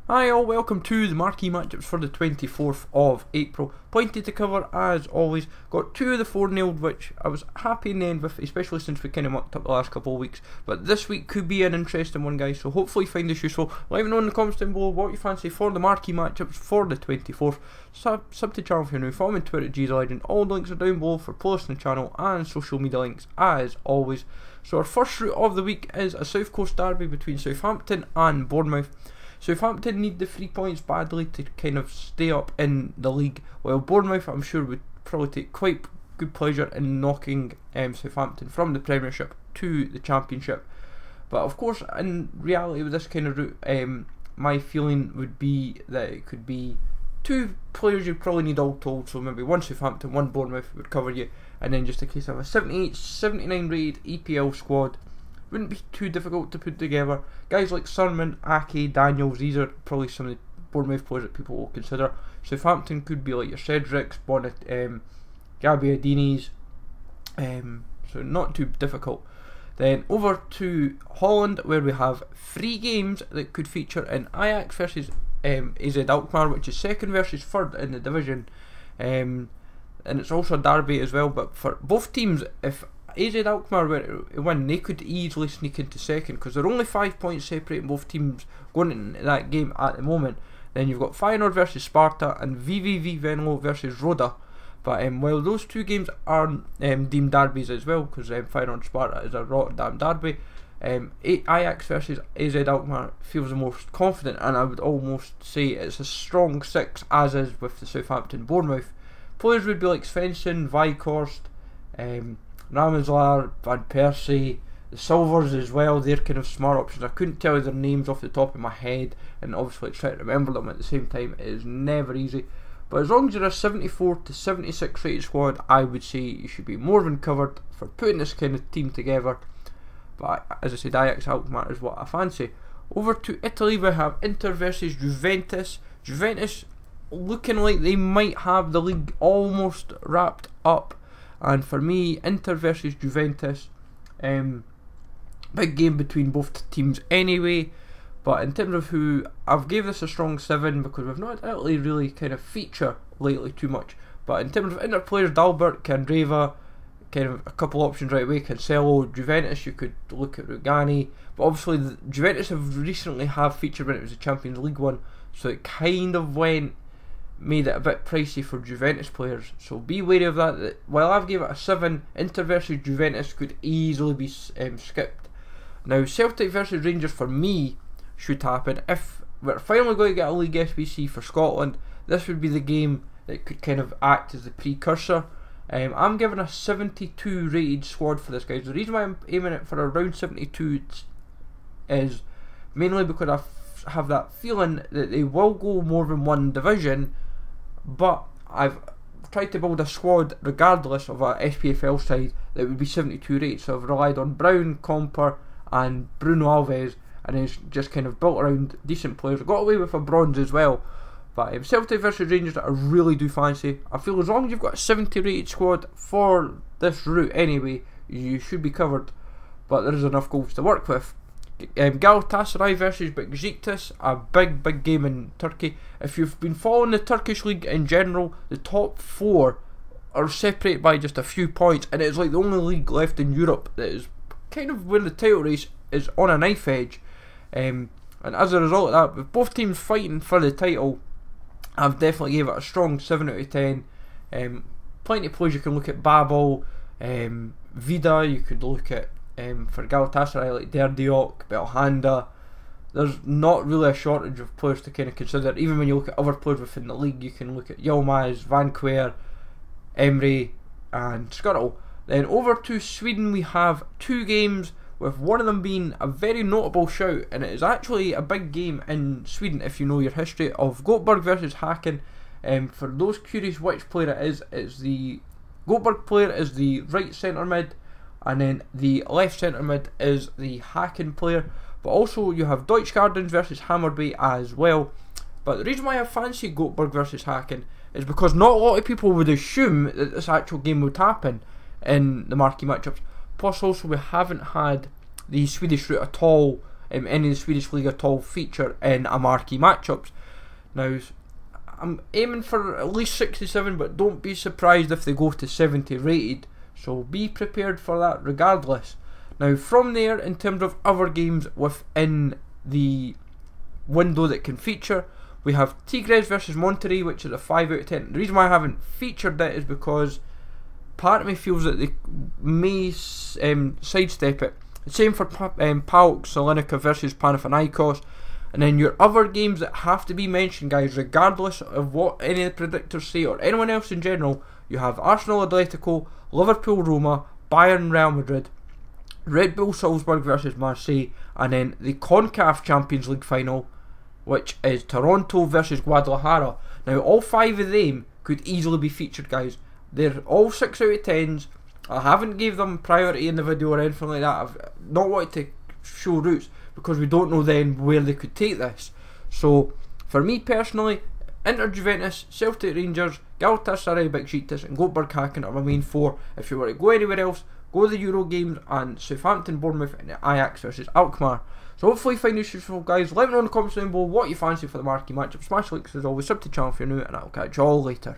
Hi all, welcome to the Marquee Matchups for the 24th of April. Plenty to cover as always. Got two of the 4-0, which I was happy in the end with, especially since we kind of mucked up the last couple of weeks. But this week could be an interesting one, guys, so hopefully you find this useful. Let me know in the comments down below what you fancy for the Marquee Matchups for the 24th. Sub to the channel if you're new, follow me on Twitter at GZLegend. All the links are down below for posting the channel and social media links as always. So our first route of the week is a South Coast derby between Southampton and Bournemouth. Southampton need the 3 points badly to kind of stay up in the league, while Bournemouth I'm sure would probably take quite good pleasure in knocking Southampton from the Premiership to the Championship. But of course, in reality with this kind of route, my feeling would be that it could be two players you probably need all told, so maybe one Southampton, one Bournemouth would cover you, and then just a case of a 78, 79 rated EPL squad. Wouldn't be too difficult to put together. Guys like Sermon, Ake, Daniels, these are probably some of the Bournemouth players that people will consider. Southampton could be like your Cedrics, Gabbiadini's, so not too difficult. Then over to Holland, where we have 3 games that could feature in Ajax versus AZ Alkmaar, which is second versus third in the division, and it's also a derby as well. But for both teams, if AZ Alkmaar were to win, they could easily sneak into second because they're only 5 points separating both teams going into that game at the moment. Then you've got Feyenoord versus Sparta and VVV Venlo versus Roda. But while those two games are deemed derbies as well, because Feyenoord Sparta is a Rotterdam derby, Ajax versus AZ Alkmaar feels the most confident, and I would almost say it's a strong 6 as is with the Southampton Bournemouth. Players would be like Svensson, Weghorst, Ramselaar, Van Persie, the Silvers as well. They're kind of smart options. I couldn't tell you their names off the top of my head, and obviously trying to remember them at the same time is never easy. But as long as you're a 74 to 76 rated squad, I would say you should be more than covered for putting this kind of team together. But as I said, Ajax Alkmaar is what I fancy. Over to Italy, we have Inter versus Juventus. Juventus looking like they might have the league almost wrapped up. And for me, Inter versus Juventus, big game between both teams anyway. But in terms of who, I've gave this a strong 7 because we've not really kind of feature lately too much. But in terms of Inter players, Dalbert, Candreva, kind of a couple options right away. Cancelo, Juventus, you could look at Rugani. But obviously, Juventus have recently featured when it was a Champions League one, so it kind of made it a bit pricey for Juventus players, so be wary of that. While I've gave it a 7, Inter versus Juventus could easily be skipped. Now Celtic versus Rangers for me should happen. If we're finally going to get a League SBC for Scotland, this would be the game that could kind of act as the precursor. I'm giving a 72 rated squad for this, guys. The reason why I'm aiming it for around 72 is mainly because I have that feeling that they will go more than one division, but I've tried to build a squad regardless of a SPFL side that would be 72 rated, so I've relied on Brown, Comper and Bruno Alves, and it's just kind of built around decent players. I got away with a bronze as well. But Celtic versus Rangers, I really do fancy. I feel as long as you've got a 70 rated squad for this route anyway, you should be covered, but there is enough goals to work with. Galatasaray versus Besiktas, a big game in Turkey. If you've been following the Turkish league in general, the top 4 are separated by just a few points, and it's like the only league left in Europe that is kind of where the title race is on a knife edge. And as a result of that, with both teams fighting for the title, I've definitely gave it a strong 7 out of 10. Plenty of players you can look at: Babel, Vida, you could look at for Galatasaray like Djurgardens, Belhanda. There's not really a shortage of players to kind of consider. Even when you look at other players within the league, you can look at Yilmaz, Van Quer, Emre and Skuttle. Then over to Sweden, we have 2 games, with one of them being a very notable shout, and it is actually a big game in Sweden if you know your history, of Goteborg versus Hacken. For those curious which player it is, it's the Goteborg player is the right centre mid, and then the left centre mid is the Hacken player. But also you have Djurgardens versus Hammarby as well. But the reason why I fancy Goteborg versus Hacken is because not a lot of people would assume that this actual game would happen in the Marquee Matchups. Plus also we haven't had the Swedish route at all any of the Swedish league at all feature in a Marquee Matchups. Now, I'm aiming for at least 67, but don't be surprised if they go to 70 rated, so be prepared for that regardless. Now from there, in terms of other games within the window that can feature, we have Tigres versus Monterrey, which is a 5 out of 10. The reason why I haven't featured that is because part of me feels that they may sidestep it. Same for PAOK Salonika versus Panathinaikos. And then your other games that have to be mentioned, guys, regardless of what any of the predictors say or anyone else in general, you have Arsenal Atletico, Liverpool Roma, Bayern Real Madrid, Red Bull Salzburg versus Marseille, and then the CONCACAF Champions League final, which is Toronto versus Guadalajara. Now all 5 of them could easily be featured, guys. They're all 6 out of 10s. I haven't gave them priority in the video or anything like that. I've not wanted to show routes because we don't know then where they could take this. So for me personally, Inter Juventus, Celtic Rangers, Galatasaray Besiktas and Goteborg Hacken are my main 4. If you were to go anywhere else, go to the Euro games and Southampton, Bournemouth and Ajax versus Alkmaar. So hopefully you find this useful, guys. Let me know in the comments down below what you fancy for the Marquee Matchup. Smash likes as always, sub to the channel if you're new, and I'll catch you all later.